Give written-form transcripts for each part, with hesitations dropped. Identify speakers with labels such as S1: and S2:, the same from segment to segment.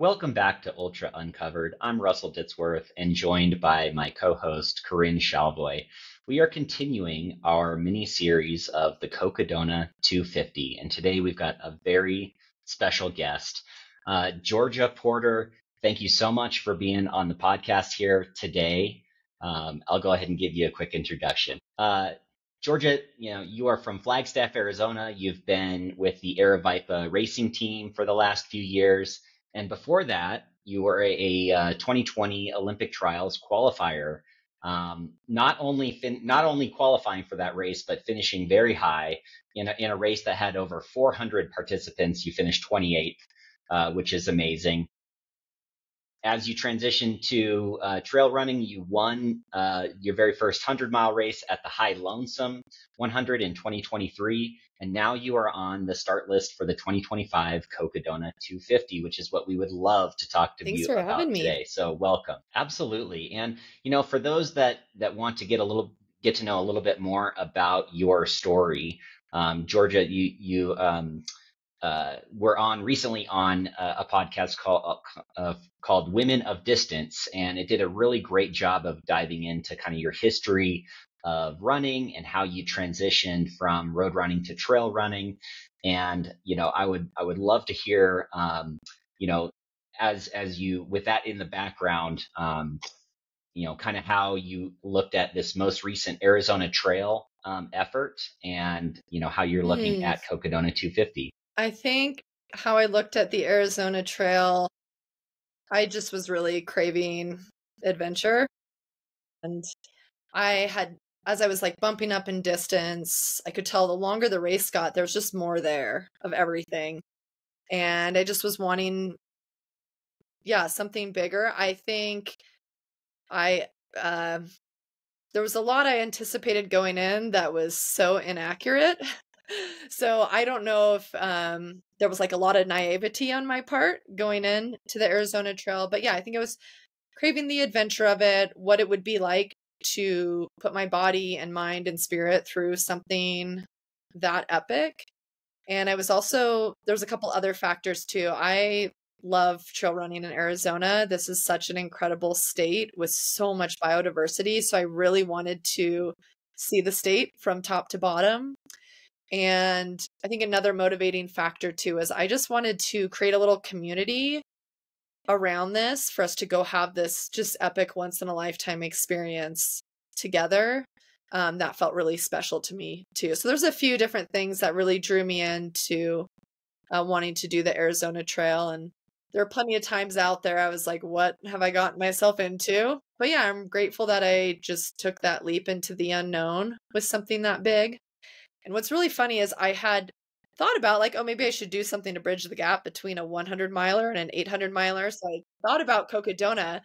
S1: Welcome back to Ultra Uncovered. I'm Russell Ditzworth and joined by my co-host Corinne Dauwalter. We are continuing our mini-series of the Cocodona 250, and today we've got a very special guest. Georgia Porter, thank you so much for being on the podcast here today. I'll go ahead and give you a quick introduction. Georgia, you are from Flagstaff, Arizona. You've been with the Aravaipa racing team for the last few years. And before that, you were a 2020 Olympic trials qualifier, not only qualifying for that race, but finishing very high in a race that had over 400 participants. You finished 28th, which is amazing. As you transitioned to trail running, you won your very first 100-mile race at the High Lonesome 100 in 2023. And now you are on the start list for the 2025 Cocodona 250, which is what we would love to talk to you about today. So welcome. Absolutely. And, for those that want to get to know a little bit more about your story, Georgia, you were recently on a podcast called Women of Distance, and it did a really great job of diving into kind of your history of running and how you transitioned from road running to trail running. And, I would love to hear, as you, with that in the background, kind of how you looked at this most recent Arizona trail effort and, how you're looking at Cocodona 250.
S2: I think how I looked at the Arizona trail, I just was really craving adventure. And as I was like bumping up in distance, I could tell the longer the race got, there was just more there of everything. And I just was wanting, something bigger. I think there was a lot I anticipated going in that was so inaccurate. So I don't know if there was like a lot of naivety on my part going in to the Arizona trail. But yeah, I think I was craving the adventure of it, what it would be like to put my body and mind and spirit through something that epic. And I was also, there's a couple other factors too. I love trail running in Arizona. This is such an incredible state with so much biodiversity. So I really wanted to see the state from top to bottom. And I think another motivating factor too is I just wanted to create a little community around this for us to go have this just epic once in a lifetime experience together. That felt really special to me too. So there's a few different things that really drew me into wanting to do the Arizona trail. And there are plenty of times out there I was like, what have I gotten myself into? But yeah, I'm grateful that I just took that leap into the unknown with something that big. And what's really funny is I had thought about like, oh, maybe I should do something to bridge the gap between a 100 miler and an 800 miler. So I thought about Cocodona,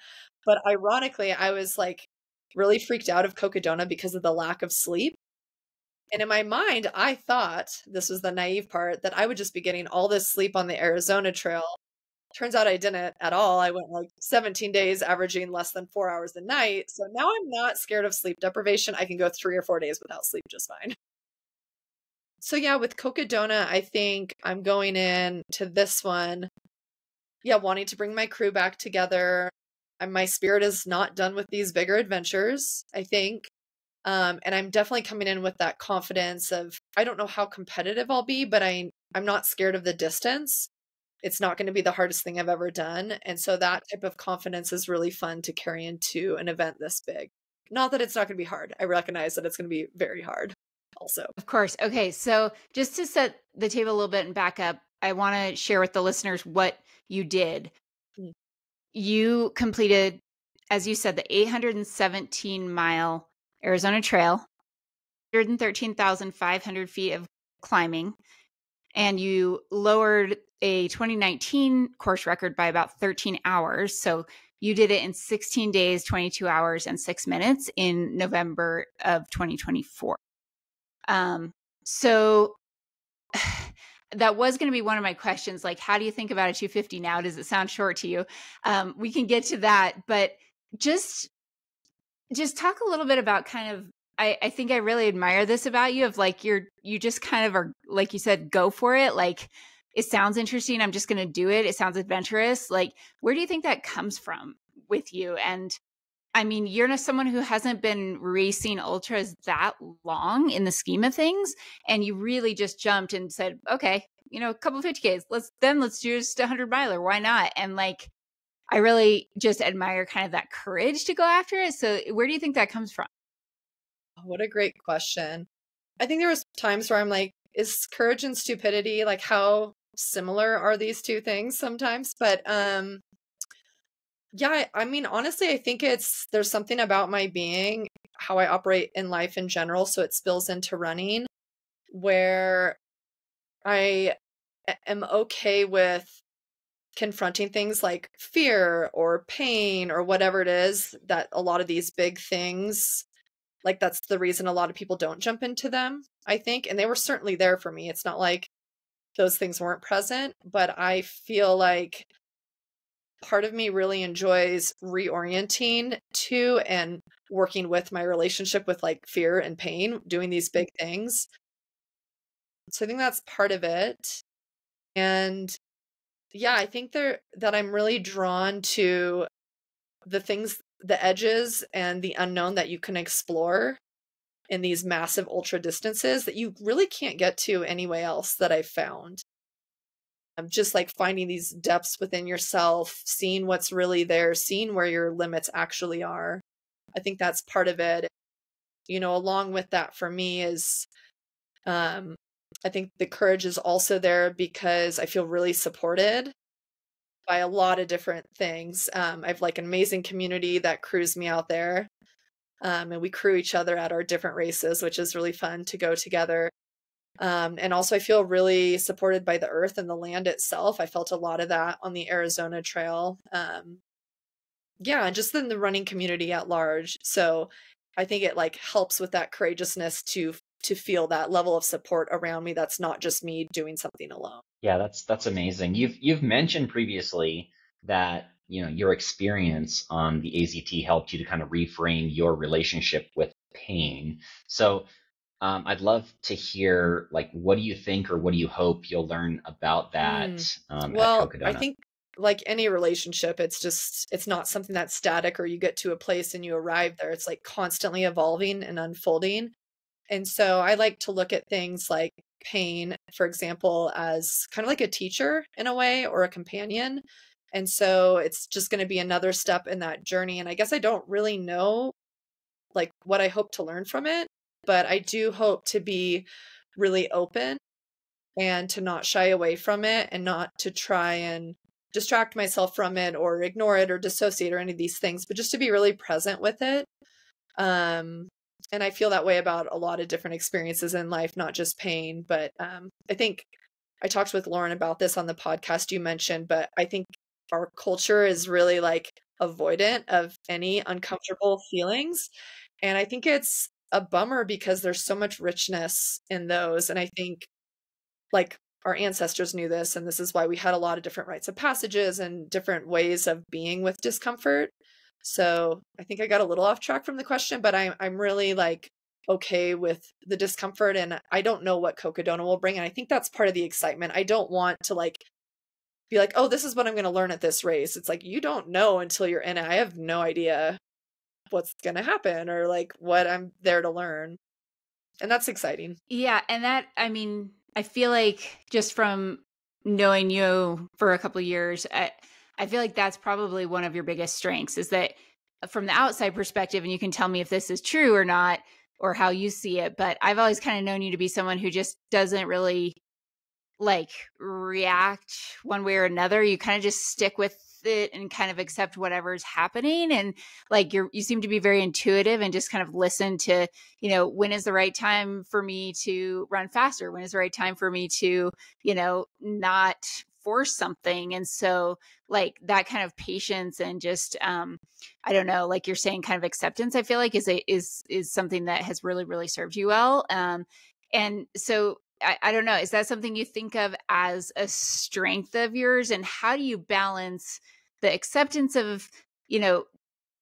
S2: but ironically, I was like really freaked out of Cocodona because of the lack of sleep. And in my mind, I thought, this was the naive part, that I would just be getting all this sleep on the Arizona trail. Turns out I didn't at all. I went like 17 days averaging less than 4 hours a night. So now I'm not scared of sleep deprivation. I can go 3 or 4 days without sleep just fine. So yeah, with Cocodona, I think I'm going in to this one, wanting to bring my crew back together. And my spirit is not done with these bigger adventures, I think. And I'm definitely coming in with that confidence of, I don't know how competitive I'll be, but I'm not scared of the distance. It's not going to be the hardest thing I've ever done. And so that type of confidence is really fun to carry into an event this big. Not that it's not going to be hard. I recognize that it's going to be very hard also.
S3: Of course. Okay. So just to set the table a little bit and back up, I want to share with the listeners what you did. You completed, as you said, the 817-mile Arizona Trail, 113,500 feet of climbing, and you lowered a 2019 course record by about 13 hours. So you did it in 16 days, 22 hours, and 6 minutes in November of 2024. So that was going to be one of my questions. Like, how do you think about a 250 now? Does it sound short to you? We can get to that, but just talk a little bit about kind of, I think I really admire this about you of like, you just kind of are, like you said, go for it. Like it sounds interesting. I'm just going to do it. It sounds adventurous. Like, where do you think that comes from with you? And I mean, you're not someone who hasn't been racing ultras that long in the scheme of things. And you really just jumped and said, okay, you know, a couple of 50Ks, let's do just a 100-miler. Why not? And like, I really just admire kind of that courage to go after it. So where do you think that comes from?
S2: What a great question. I think there was times where I'm like, is courage and stupidity, like how similar are these two things sometimes? But yeah, I mean, honestly, I think there's something about my being, how I operate in life in general, so it spills into running, where I am okay with confronting things like fear or pain or whatever it is, that a lot of these big things, like that's the reason a lot of people don't jump into them, I think. And they were certainly there for me. It's not like those things weren't present, but I feel like part of me really enjoys reorienting to and working with my relationship with like fear and pain, doing these big things. So I think that's part of it. And yeah, I think that I'm really drawn to the things, the edges and the unknown that you can explore in these massive ultra distances that you really can't get to anywhere else that I've found. Just like finding these depths within yourself, seeing what's really there, seeing where your limits actually are. I think that's part of it. You know, along with that for me is, I think the courage is also there because I feel really supported by a lot of different things. I have like an amazing community that crews me out there. And we crew each other at our different races, which is really fun to go together. And also I feel really supported by the earth and the land itself. I felt a lot of that on the Arizona trail. Yeah, and just in the running community at large. So I think it like helps with that courageousness to feel that level of support around me. That's not just me doing something alone.
S1: Yeah, that's amazing. You've mentioned previously that, you know, your experience on the AZT helped you to kind of reframe your relationship with pain. So I'd love to hear, like, what do you think or what do you hope you'll learn about that at
S2: Well, I
S1: Cocodona?
S2: think like any relationship, it's not something that's static or you get to a place and you arrive there. It's like constantly evolving and unfolding. And so I like to look at things like pain, for example, as kind of like a teacher in a way or a companion. And so it's just going to be another step in that journey. And I guess I don't really know like what I hope to learn from it, but I do hope to be really open and to not shy away from it and not to try and distract myself from it or ignore it or dissociate or any of these things, but just to be really present with it. And I feel that way about a lot of different experiences in life, not just pain, but I think I talked with Lauren about this on the podcast you mentioned, but I think our culture is really like avoidant of any uncomfortable feelings. And I think it's a bummer because there's so much richness in those. And I think like our ancestors knew this, and this is why we had a lot of different rites of passages and different ways of being with discomfort. So I think I got a little off track from the question, but I'm really like okay with the discomfort, and I don't know what Cocodona will bring. And I think that's part of the excitement. I don't want to like be like, oh, this is what I'm going to learn at this race. It's like you don't know until you're in it. I have no idea what's going to happen or like what I'm there to learn. And that's exciting.
S3: Yeah. And that, I mean, I feel like just from knowing you for a couple of years, I feel like that's probably one of your biggest strengths is that from the outside perspective, and you can tell me if this is true or not, or how you see it, but I've always kind of known you to be someone who just doesn't really like react one way or another. You kind of just stick with it and kind of accept whatever's happening. And like you seem to be very intuitive and just kind of listen to, you know, when is the right time for me to run faster? When is the right time for me to, you know, not force something? And so like that kind of patience and just, I don't know, like you're saying kind of acceptance, I feel like is something that has really, really served you well. And so I don't know, is that something you think of as a strength of yours? And how do you balance the acceptance of, you know,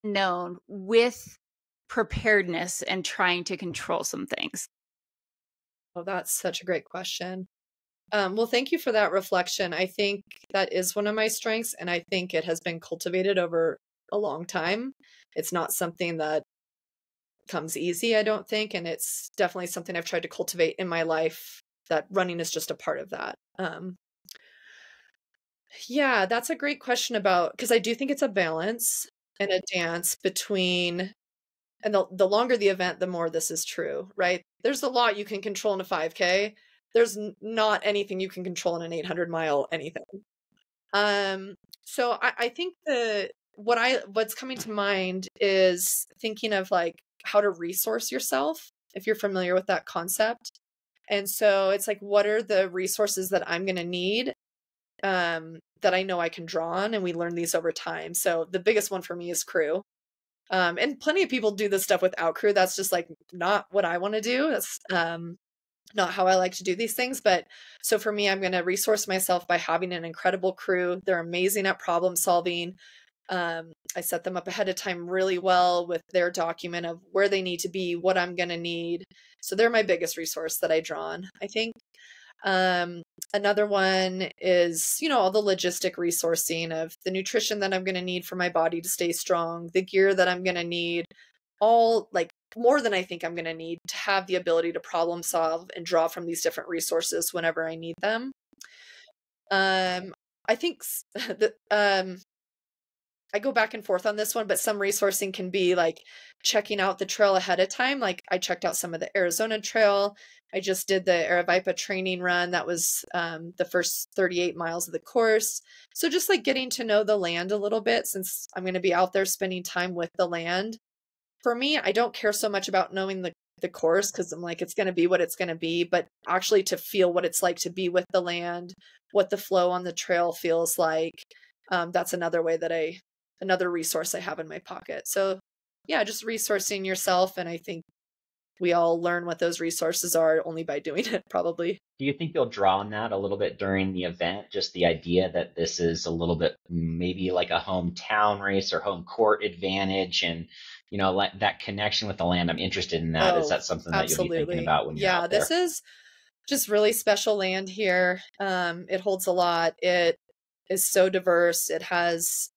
S3: known with preparedness and trying to control some things?
S2: Oh, that's such a great question. Well, thank you for that reflection. I think that is one of my strengths, and I think it has been cultivated over a long time. It's not something that comes easy, I don't think, and it's definitely something I've tried to cultivate in my life, that running is just a part of that. Yeah, that's a great question about, because I do think it's a balance and a dance between, and the longer the event, the more this is true, right? There's a lot you can control in a 5K. There's not anything you can control in an 800-mile anything. So I think what's coming to mind is thinking of like how to resource yourself, if you're familiar with that concept. And so it's like, what are the resources that I'm going to need, that I know I can draw on, and we learn these over time. So the biggest one for me is crew. And plenty of people do this stuff without crew. That's just like not what I want to do. That's not how I like to do these things. But so for me, I'm going to resource myself by having an incredible crew. They're amazing at problem solving. I set them up ahead of time really well with their document of where they need to be, what I'm going to need. So they're my biggest resource that I draw on, I think. Another one is, all the logistic resourcing of the nutrition that I'm going to need for my body to stay strong, the gear that I'm going to need, all like more than I think I'm going to need to have the ability to problem solve and draw from these different resources whenever I need them. I think that, I go back and forth on this one, but some resourcing can be like checking out the trail ahead of time. Like I checked out some of the Arizona trail. I just did the Aravaipa training run. That was the first 38 miles of the course. So just like getting to know the land a little bit, since I'm going to be out there spending time with the land. For me, I don't care so much about knowing the course, because I'm like, it's going to be what it's going to be, but actually to feel what it's like to be with the land, what the flow on the trail feels like. That's another way that another resource I have in my pocket. So yeah, just resourcing yourself. And I think we all learn what those resources are only by doing it, probably.
S1: Do you think you'll draw on that a little bit during the event? Just the idea that this is a little bit maybe like a hometown race or home court advantage, and like that connection with the land. I'm interested in that. Is that something that you'll be thinking about when you're out there?
S2: This is just really special land here. It holds a lot. It is so diverse. It has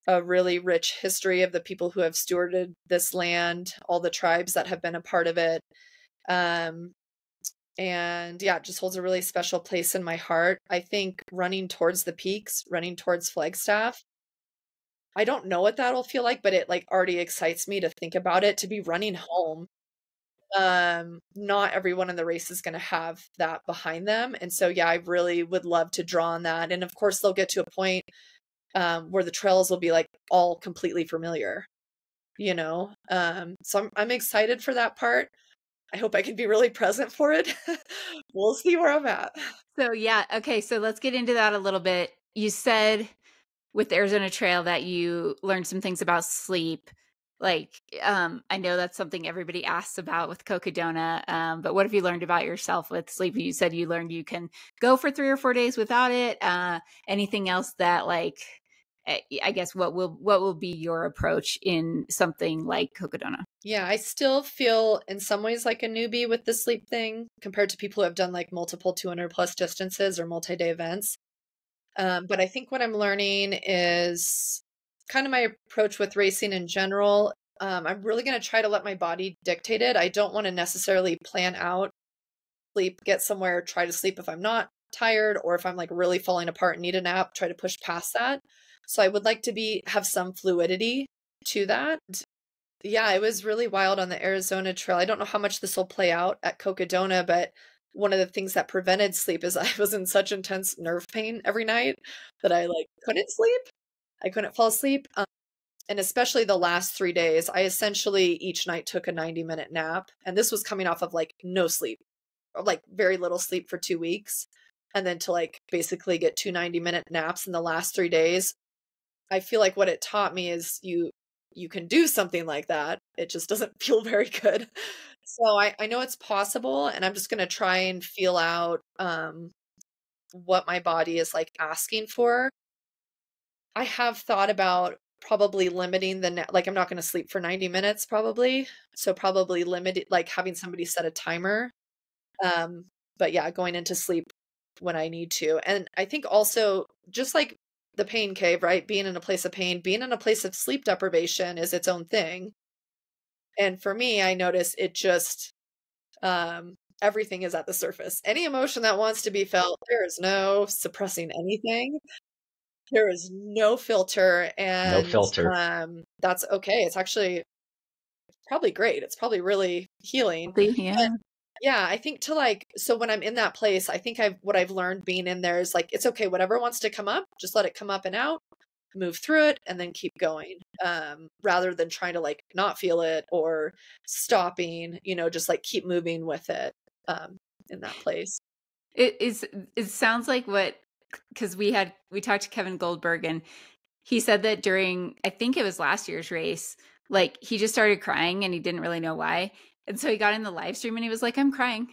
S2: a really rich history of the people who have stewarded this land, all the tribes that have been a part of it. And yeah, it just holds a really special place in my heart. I think running towards the peaks, running towards Flagstaff, I don't know what that'll feel like, but it like already excites me to think about it, to be running home. Not everyone in the race is going to have that behind them. And so, yeah, I really would love to draw on that. And of course, they'll get to a point where the trails will be like all completely familiar, so I'm excited for that part. I hope I can be really present for it. We'll see where I'm at.
S3: So yeah, okay, so let's get into that a little bit. You said with the Arizona Trail that you learned some things about sleep. Like, I know that's something everybody asks about with Cocodona, but what have you learned about yourself with sleep? You said you learned you can go for 3 or 4 days without it. Anything else that, like, I guess what will be your approach in something like Cocodona?
S2: Yeah, I still feel in some ways like a newbie with the sleep thing compared to people who have done like multiple 200 plus distances or multi-day events. But I think what I'm learning is kind of my approach with racing in general. I'm really going to try to let my body dictate it. I don't want to necessarily plan out sleep, get somewhere, try to sleep if I'm not tired, or if I'm like really falling apart and need a nap, try to push past that. So I would like to have some fluidity to that. Yeah, it was really wild on the Arizona Trail. I don't know how much this will play out at Cocodona, but one of the things that prevented sleep is I was in such intense nerve pain every night that I like couldn't sleep. I couldn't fall asleep. And especially the last 3 days, I essentially each night took a 90-minute nap. And this was coming off of like no sleep, or like very little sleep for 2 weeks. And then to like basically get 2 90-minute naps in the last 3 days. I feel like what it taught me is you can do something like that. It just doesn't feel very good. So I know it's possible, and I'm just going to try and feel out what my body is like asking for. I have thought about probably limiting like I'm not going to sleep for 90 minutes probably. So probably limit it, like having somebody set a timer. But yeah, going into sleep when I need to. And I think also, just like the pain cave, right? Being in a place of pain, being in a place of sleep deprivation is its own thing. And for me, I notice it just, everything is at the surface. Any emotion that wants to be felt, there is no suppressing anything. There is no filter,
S1: No
S2: and
S1: filter.
S2: that's okay. It's actually probably great. It's probably really healing.
S3: Yeah.
S2: But yeah, I think so when I'm in that place, I think what I've learned being in there is like, it's okay, whatever wants to come up, just let it come up and out, move through it, and then keep going. Rather than trying to like not feel it or stopping, just like keep moving with it, in that place.
S3: It sounds like because we talked to Kevin Goldberg, and he said that during, I think it was last year's race, like he just started crying and he didn't really know why. And so he got in the live stream and he was like, I'm crying.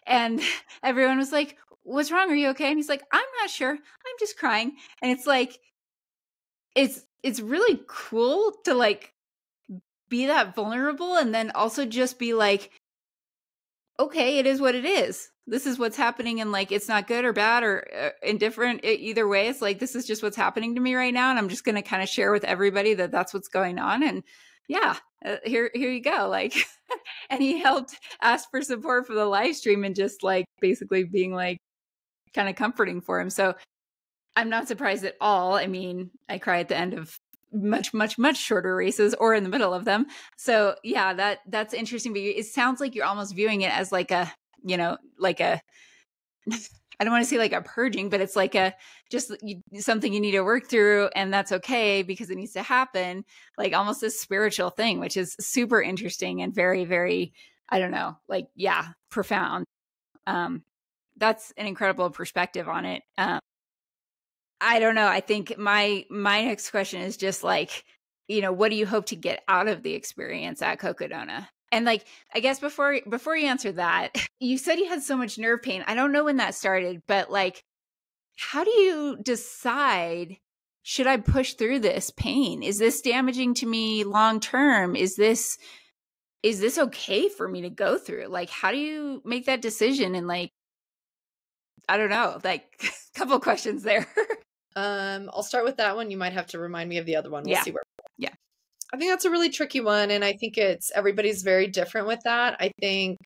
S3: And everyone was like, what's wrong? Are you okay? And he's like, I'm not sure. I'm just crying. And it's like, it's really cool to like be that vulnerable and then also just be like, okay, it is what it is. This is what's happening, and like it's not good or bad or indifferent. Either way, it's like this is just what's happening to me right now, and I'm just going to kind of share with everybody that that's what's going on. And yeah, here you go. Like, and he helped ask for support for the live stream and just like basically being like kind of comforting for him. So I'm not surprised at all. I mean, I cry at the end of much shorter races or in the middle of them. So yeah, that's interesting. But it sounds like you're almost viewing it as like a, like a, I don't want to say like a purging, but it's like something you need to work through, and that's okay because it needs to happen. Like almost this spiritual thing, which is super interesting and very, very, I don't know, like, yeah, profound. That's an incredible perspective on it. I don't know. I think my next question is just like, what do you hope to get out of the experience at Cocodona? And like, I guess before you answer that, you said you had so much nerve pain. I don't know when that started, but like, how do you decide, should I push through this pain? Is this damaging to me long term? Is this okay for me to go through? Like, how do you make that decision? And like, I don't know, like a couple questions there.
S2: I'll start with that one. You might have to remind me of the other one. We'll see where.
S3: Yeah.
S2: I think that's a really tricky one. And I think everybody's very different with that. I think,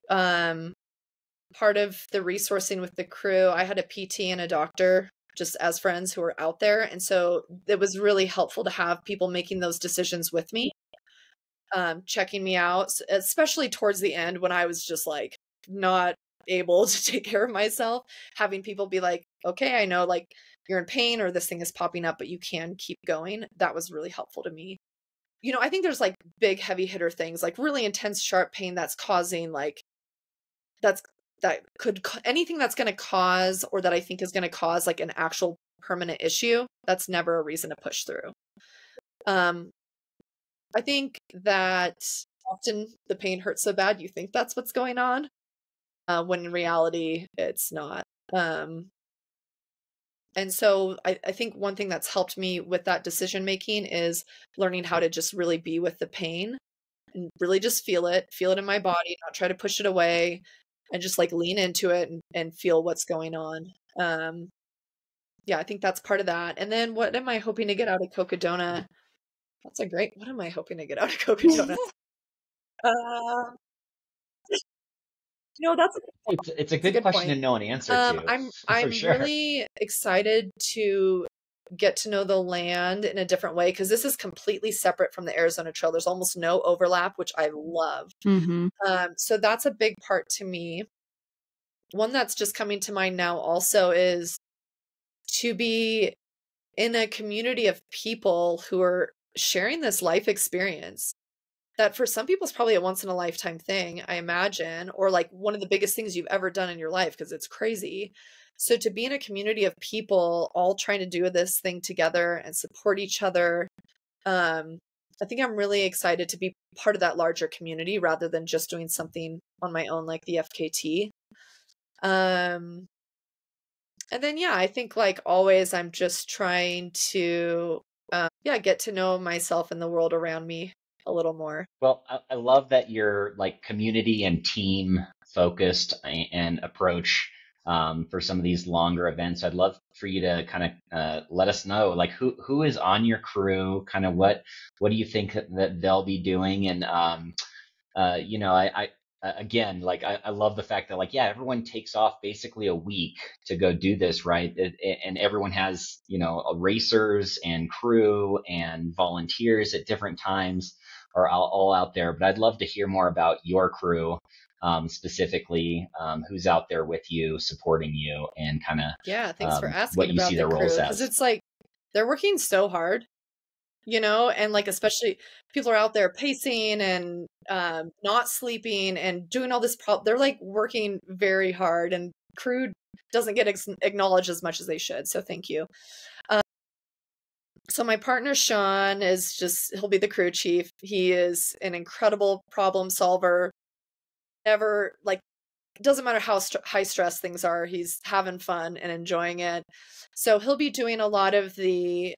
S2: part of the resourcing with the crew, I had a PT and a doctor just as friends who were out there. And so it was really helpful to have people making those decisions with me, checking me out, especially towards the end when I was just like not able to take care of myself, having people be like, okay, I know like you're in pain or this thing is popping up, but you can keep going. That was really helpful to me. I think there's like big heavy hitter things, like really intense sharp pain that's causing like, anything that's going to cause, or that I think is going to cause like an actual permanent issue. That's never a reason to push through. I think that often the pain hurts so bad you think that's what's going on, when in reality it's not. And so I think one thing that's helped me with that decision making is learning how to just really be with the pain and really just feel it in my body, not try to push it away, and just like lean into it and feel what's going on. Yeah, I think that's part of that. And then what am I hoping to get out of Cocodona? What am I hoping to get out of Cocodona? That's
S1: it's a good question to know an answer to.
S2: I'm
S1: sure.
S2: really excited to get to know the land in a different way, because this is completely separate from the Arizona Trail. There's almost no overlap, which I love.
S3: Mm-hmm.
S2: So that's a big part to me. One that's just coming to mind now also is to be in a community of people who are sharing this life experience that for some people is probably a once in a lifetime thing, I imagine, or like one of the biggest things you've ever done in your life, because it's crazy. So to be in a community of people all trying to do this thing together and support each other, I think I'm really excited to be part of that larger community rather than just doing something on my own like the FKT. And then, yeah, I think like always, I'm just trying to, get to know myself and the world around me a little more.
S1: Well, I love that you're like community and team focused and approach for some of these longer events. I'd love for you to kind of let us know, like who is on your crew, kind of what do you think that they'll be doing, and you know, I again, like I love the fact that like yeah, everyone takes off basically a week to go do this, right? And everyone has racers and crew and volunteers at different times are all out there. But I'd love to hear more about your crew. Specifically, who's out there with you, supporting you, and kind of
S2: Yeah, thanks for asking
S1: what you
S2: about
S1: see
S2: the
S1: their roles
S2: crew, because
S1: as.
S2: it's like they're working so hard, and like especially people are out there pacing and not sleeping and doing all this. They're like working very hard, and crew doesn't get acknowledged as much as they should. So thank you. So my partner Sean he'll be the crew chief. He is an incredible problem solver. Never like, it doesn't matter how high stress things are, he's having fun and enjoying it. So he'll be doing a lot of the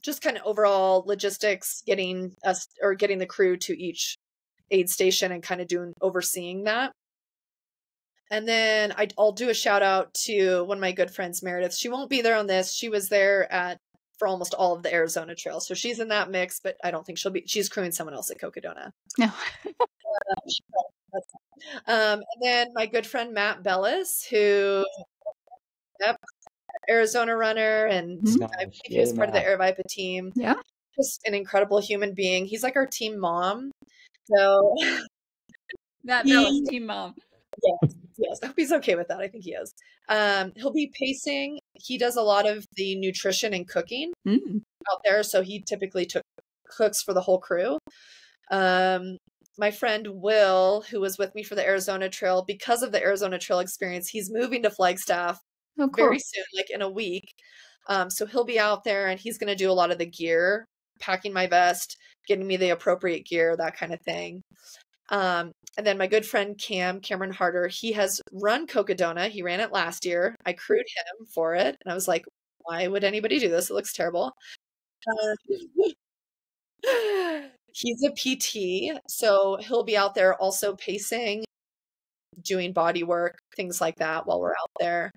S2: just kind of overall logistics, getting the crew to each aid station and kind of overseeing that. And then I'll do a shout out to one of my good friends, Meredith. She won't be there on this. She was there for almost all of the Arizona Trail. So she's in that mix, but I don't think she's crewing someone else at Cocodona.
S3: No.
S2: And then my good friend Matt Bellis, who, yep, Arizona runner, and I believe he was part of the Aravaipa team.
S3: Yeah,
S2: just an incredible human being. He's like our team mom. So
S3: Matt Bellis, team mom.
S2: Yes, I hope he's okay with that. I think he is. He'll be pacing. He does a lot of the nutrition and cooking out there, so he typically cooks for the whole crew. My friend Will, who was with me for the Arizona Trail, because of the Arizona Trail experience, he's moving to Flagstaff very soon, like in a week. So he'll be out there and he's going to do a lot of the gear, packing my vest, getting me the appropriate gear, that kind of thing. And then my good friend Cameron Harder, he has run Cocodona. He ran it last year. I crewed him for it. And I was like, why would anybody do this? It looks terrible. He's a PT, so he'll be out there also pacing, doing body work, things like that while we're out there.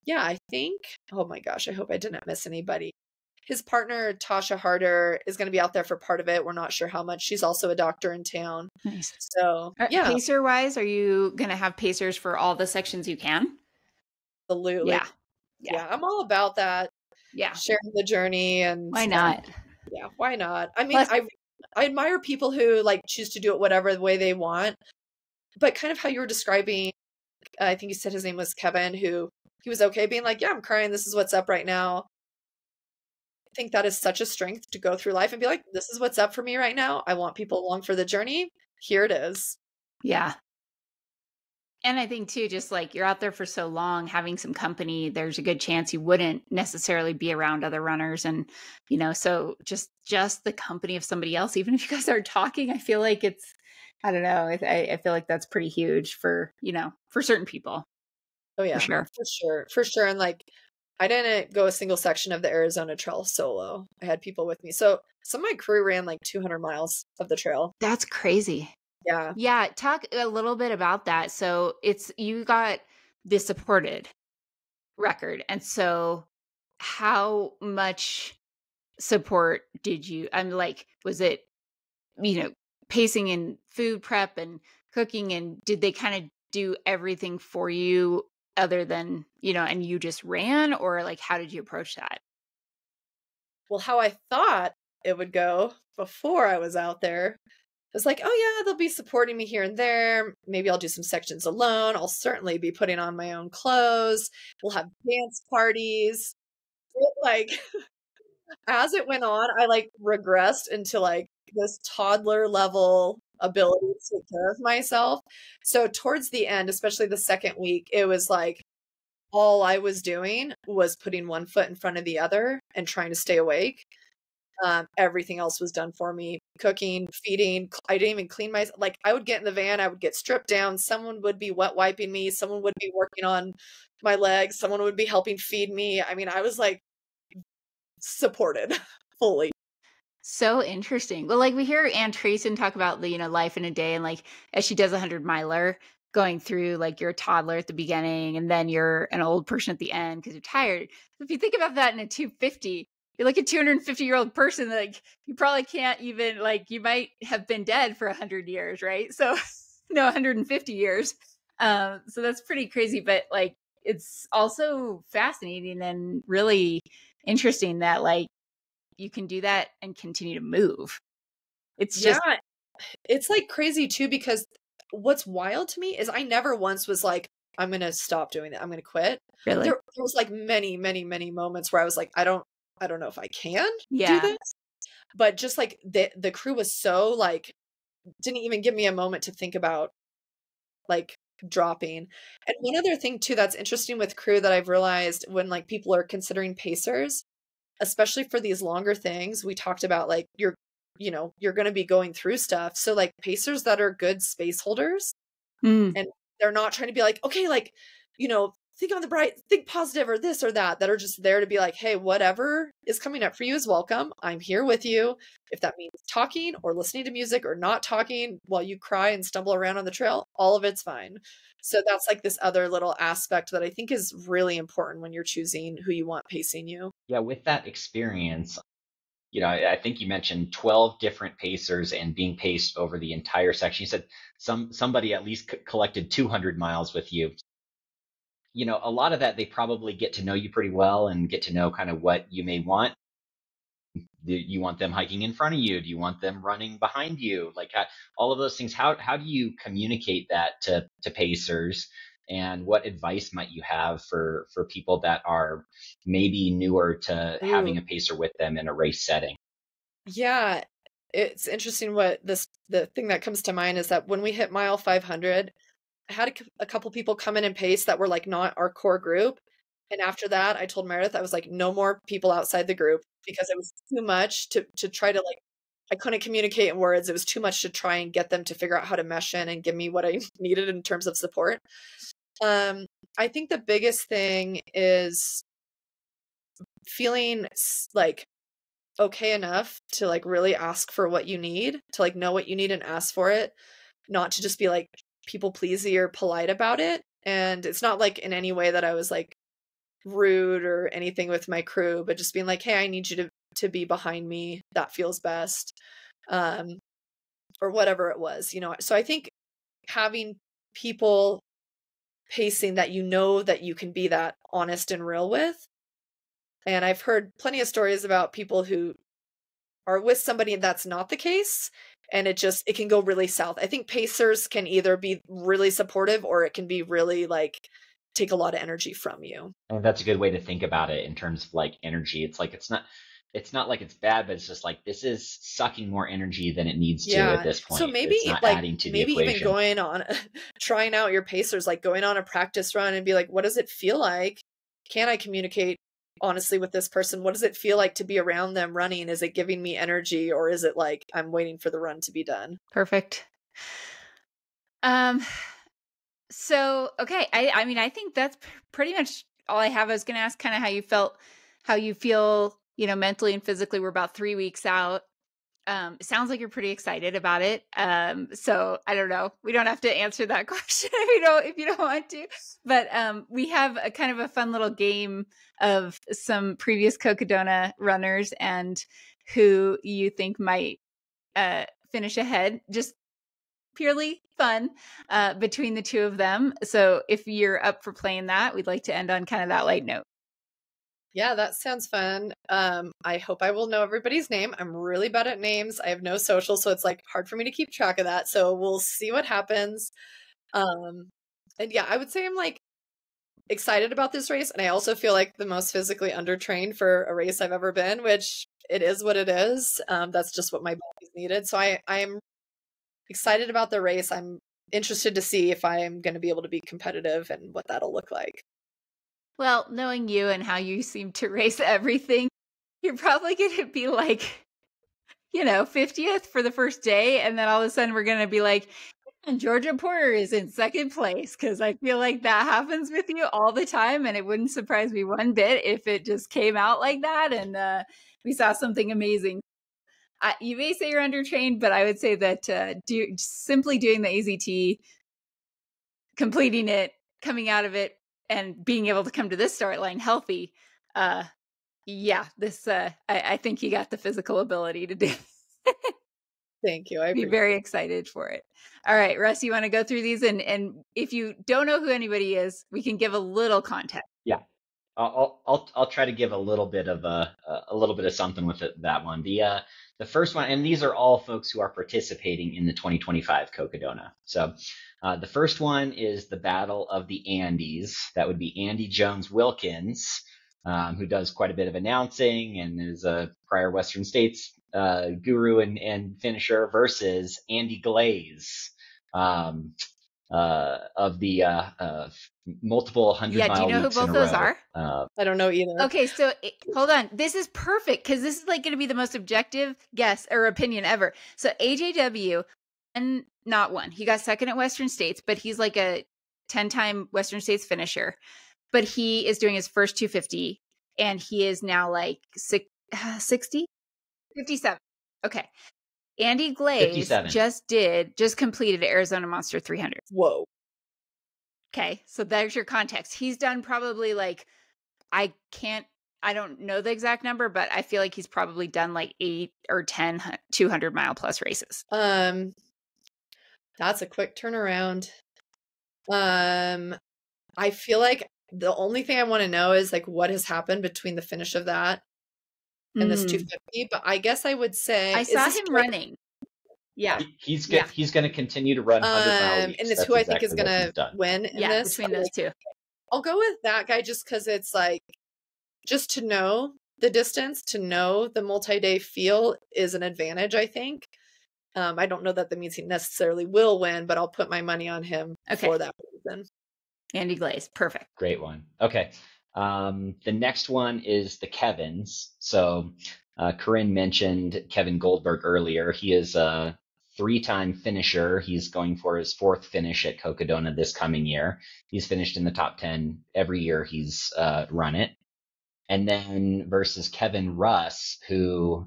S2: Yeah, I think, oh my gosh, I hope I didn't miss anybody. His partner, Tasha Harder, is going to be out there for part of it. We're not sure how much. She's also a doctor in town.
S3: Nice.
S2: So, yeah.
S3: Pacer-wise, are you going to have pacers for all the sections you can?
S2: Absolutely. Yeah, I'm all about that.
S3: Yeah.
S2: Sharing the journey. And
S3: why not?
S2: Yeah, why not? I mean, I admire people who like choose to do it whatever the way they want. But kind of how you were describing, I think you said his name was Kevin, who he was okay being like, yeah, I'm crying. This is what's up right now. I think that is such a strength to go through life and be like, this is what's up for me right now. I want people along for the journey. Here it is.
S3: Yeah. And I think too, just like you're out there for so long, having some company, there's a good chance you wouldn't necessarily be around other runners. And, so just the company of somebody else, even if you guys are talking, I feel like it's, I don't know. I feel like that's pretty huge for certain people.
S2: Oh yeah, for sure. And like, I didn't go a single section of the Arizona Trail solo. I had people with me. So some of my crew ran like 200 miles of the trail.
S3: That's crazy.
S2: Yeah.
S3: Yeah. Talk a little bit about that. So you got the supported record. And so how much support did you, was it, pacing and food prep and cooking, and did they kind of do everything for you other than, and you just ran, or like, how did you approach that?
S2: Well, how I thought it would go before I was out there, I was like, oh yeah, they'll be supporting me here and there. Maybe I'll do some sections alone. I'll certainly be putting on my own clothes. We'll have dance parties. Like, as it went on, I like regressed into like this toddler level ability to take care of myself. So towards the end, especially the second week, it was like all I was doing was putting one foot in front of the other and trying to stay awake. Everything else was done for me. Cooking, feeding. I didn't even clean myself. Like, I would get in the van, I would get stripped down. Someone would be wet wiping me. Someone would be working on my legs. Someone would be helping feed me. I mean, I was like supported fully.
S3: So interesting. Well, like we hear Ann Treason talk about the, life in a day, and like as she does 100 miler, going through like you're a toddler at the beginning and then you're an old person at the end because you're tired. If you think about that in a 250, you're like a 250-year-old person, like you probably can't even, like, you might have been dead for 100 years, right? So no, 150 years. So that's pretty crazy, but like it's also fascinating and really interesting that like you can do that and continue to move. It's just,
S2: it's like crazy too, because what's wild to me is I never once was like, I'm going to stop doing that. I'm going to quit.
S3: really,
S2: There was like many, many, many moments where I was like, I don't know if I can do
S3: yeah.
S2: this. But just like the crew was so like, didn't even give me a moment to think about like dropping. And one other thing too that's interesting with crew that I've realized when like people are considering pacers, especially for these longer things, we talked about like you're going to be going through stuff. So like pacers that are good space holders, and they're not trying to be like, okay, like, think on the bright, think positive or this or that are just there to be like, hey, whatever is coming up for you is welcome. I'm here with you. If that means talking or listening to music or not talking while you cry and stumble around on the trail, all of it's fine. So that's like this other little aspect that I think is really important when you're choosing who you want pacing you.
S1: Yeah, with that experience, I think you mentioned 12 different pacers and being paced over the entire section. You said somebody at least collected 200 miles with you. A lot of that, they probably get to know you pretty well and get to know kind of what you may want. Do you want them hiking in front of you? Do you want them running behind you? Like all of those things. How do you communicate that to pacers? And what advice might you have for people that are maybe newer to having a pacer with them in a race setting?
S2: Yeah, it's interesting the thing that comes to mind is that when we hit mile 500, I had a couple people come in and pace that were like not our core group. And after that, I told Meredith, I was like, no more people outside the group because it was too much to try to like, I couldn't communicate in words. It was too much to try and get them to figure out how to mesh in and give me what I needed in terms of support. I think the biggest thing is feeling like okay enough to like really ask for what you need, to like know what you need and ask for it, not to just be like people pleasy or polite about it. And it's not like in any way that I was like rude or anything with my crew, but just being like, hey, I need you to be behind me. That feels best. Or whatever it was, So I think having people pacing that that you can be that honest and real with. And I've heard plenty of stories about people who are with somebody and that's not the case. And it can go really south. I think pacers can either be really supportive or it can be really like take a lot of energy from you.
S1: And that's a good way to think about it in terms of like energy. It's like, it's not like it's bad, but it's just like, this is sucking more energy than it needs to at this point.
S2: So maybe
S1: it's not
S2: like,
S1: adding to
S2: maybe
S1: the equation.
S2: even going on, trying out your pacers, like going on a practice run and be like, what does it feel like? Can I communicate honestly with this person? What does it feel like to be around them running? Is it giving me energy or is it like I'm waiting for the run to be done?
S3: Perfect. So, okay. I mean, I think that's pretty much all I have. I was going to ask kind of how you feel, mentally and physically. We're about 3 weeks out. It sounds like you're pretty excited about it. So I don't know. We don't have to answer that question if you don't want to, but, we have a kind of a fun little game of some previous Cocodona runners and who you think might, finish ahead. Just purely fun between the two of them. So if you're up for playing that, we'd like to end on kind of that light note.
S2: Yeah, that sounds fun. I hope I will know everybody's name. I'm really bad at names. I have no social, so it's like hard for me to keep track of that. So we'll see what happens. And yeah, I would say I'm like excited about this race. And I also feel like the most physically undertrained for a race I've ever been, which it is what it is. That's just what my body's needed. So I'm excited about the race. I'm interested to see if I am going to be able to be competitive and what that'll look like.
S3: Well, knowing you and how you seem to race everything, you're probably going to be like, 50th for the first day. And then all of a sudden we're going to be like, and Georgia Porter is in second place. Cause I feel like that happens with you all the time. And it wouldn't surprise me one bit if it just came out like that. And we saw something amazing. You may say you're undertrained, but I would say that simply doing the AZT completing it, coming out of it, and being able to come to this start line healthy. Yeah, this I think you got the physical ability to do.
S2: Thank you. I
S3: Be very excited for it. All right, Russ, you want to go through these, and if you don't know who anybody is, we can give a little context.
S1: Yeah, I'll try to give a little bit of something with that one. The first one, and these are all folks who are participating in the 2025 Cocodona. So the first one is the Battle of the Andes. That would be Andy Jones Wilkins, who does quite a bit of announcing and is a prior Western States guru and finisher, versus Andy Glaze, of the multiple 100-mile
S3: do you know who both those are?
S2: I don't know either.
S3: Okay, so hold on. This is perfect because this is like going to be the most objective guess or opinion ever. So AJW, and not one. He got second at Western States, but he's like a 10-time Western States finisher. But he is doing his first 250, and he is now like 60? 57. Okay. Andy Glaze
S1: 57.
S3: just completed Arizona Monster 300.
S2: Whoa.
S3: Okay, so there's your context. He's done probably like, I don't know the exact number, but I feel like he's probably done like 8 or 10 200-mile plus races.
S2: That's a quick turnaround. I feel like the only thing I want to know is like what has happened between the finish of that and this 250. But I guess I would say
S3: I saw him running. Yeah,
S1: he's going to continue to run 100-mile weeks.
S2: And it's who I think is going to win in this.
S3: Between those two.
S2: I'll go with that guy just because it's like, just to know the distance, to know the multi-day feel is an advantage, I think. I don't know that means he necessarily will win, but I'll put my money on him for that reason.
S3: Andy Glaze, perfect.
S1: Great one. Okay. The next one is the Kevins. So Corinne mentioned Kevin Goldberg earlier. He is a 3-time finisher. He's going for his 4th finish at Cocodona this coming year. He's finished in the top 10 every year he's run it. And then versus Kevin Russ, who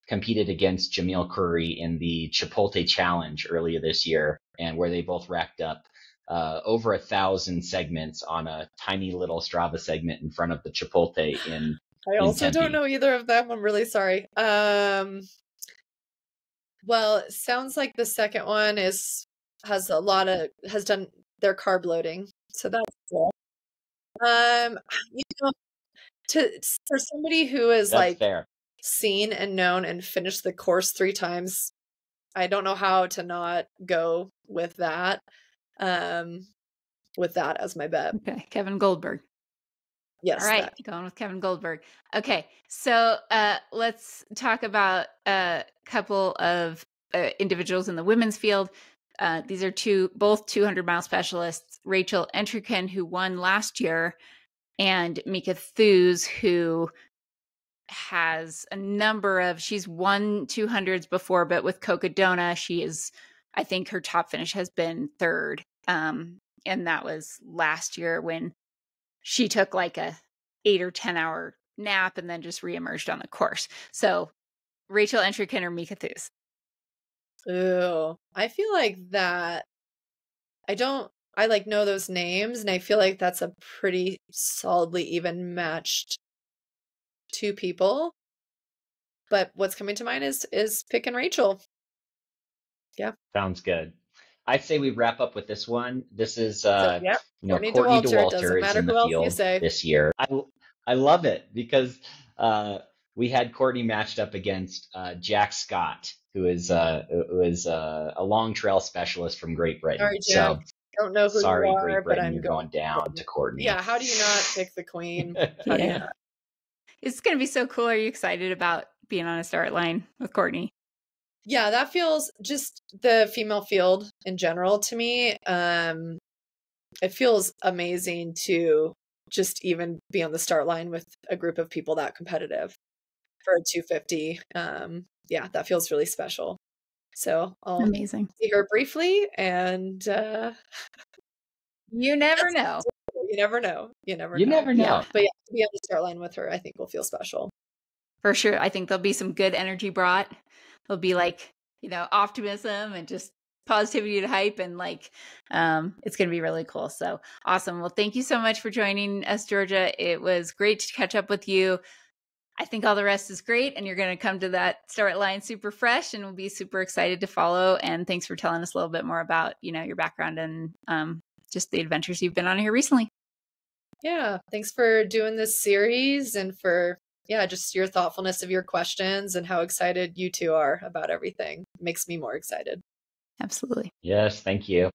S1: competed against Jamil Curry in the Chipotle Challenge earlier this year, and where they both racked up over 1,000 segments on a tiny little Strava segment in front of the Chipotle in
S2: I also
S1: Tempe.
S2: don't know either of them. I'm really sorry. Well, it sounds like the second one has done their carb loading, so that's cool. For somebody who is
S1: That's fair.
S2: Seen and known and finished the course 3 times, I don't know how to not go with that. With that as my bet.
S3: Okay, Kevin Goldberg.
S2: Yes.
S3: All right, going with Kevin Goldberg. Okay, so let's talk about a couple of individuals in the women's field. These are both 200-mile specialists, Rachel Entrekin, who won last year, and Mika Thews, who has a number of, she's won 200s before, but with Cocodona, I think her top finish has been 3rd. And that was last year when she took like a 8 or 10 hour nap and then just reemerged on the course. So Rachel Entrekin or Mika Thews?
S2: Ooh, I feel like that. I know those names, and I feel like that's a pretty solidly even matched 2 people. But what's coming to mind is picking Rachel. Yeah.
S1: Sounds good. I'd say we wrap up with this one. This is
S2: Courtney
S1: Dauwalter is in the field this year. I love it because we had Courtney matched up against Jack Scott, who is a long trail specialist from Great Britain.
S2: Sorry, Jack. I don't know who you are,
S1: Great Britain,
S2: but
S1: you're going down to Courtney.
S2: Yeah, how do you not pick the queen?
S3: It's going to be so cool. Are you excited about being on a start line with Courtney?
S2: Yeah, that feels, just the female field in general to me. It feels amazing to just even be on the start line with a group of people that competitive for a 250. Yeah, that feels really special. So I'll
S3: Amazing.
S2: see her briefly, and
S3: you never know.
S2: You never know. You never
S1: know.
S2: Yeah. But yeah, to be on the start line with her, I think will feel special.
S3: For sure. I think there'll be some good energy brought. There'll be optimism and just positivity to hype, and like it's going to be really cool. So awesome. Well, thank you so much for joining us, Georgia. It was great to catch up with you. I think all the rest is great, and you're going to come to that start line super fresh, and we'll be super excited to follow. And thanks for telling us a little bit more about, your background and just the adventures you've been on here recently.
S2: Yeah, thanks for doing this series and for just your thoughtfulness of your questions and how excited you two are about everything. It makes me more excited.
S3: Absolutely.
S1: Yes, thank you.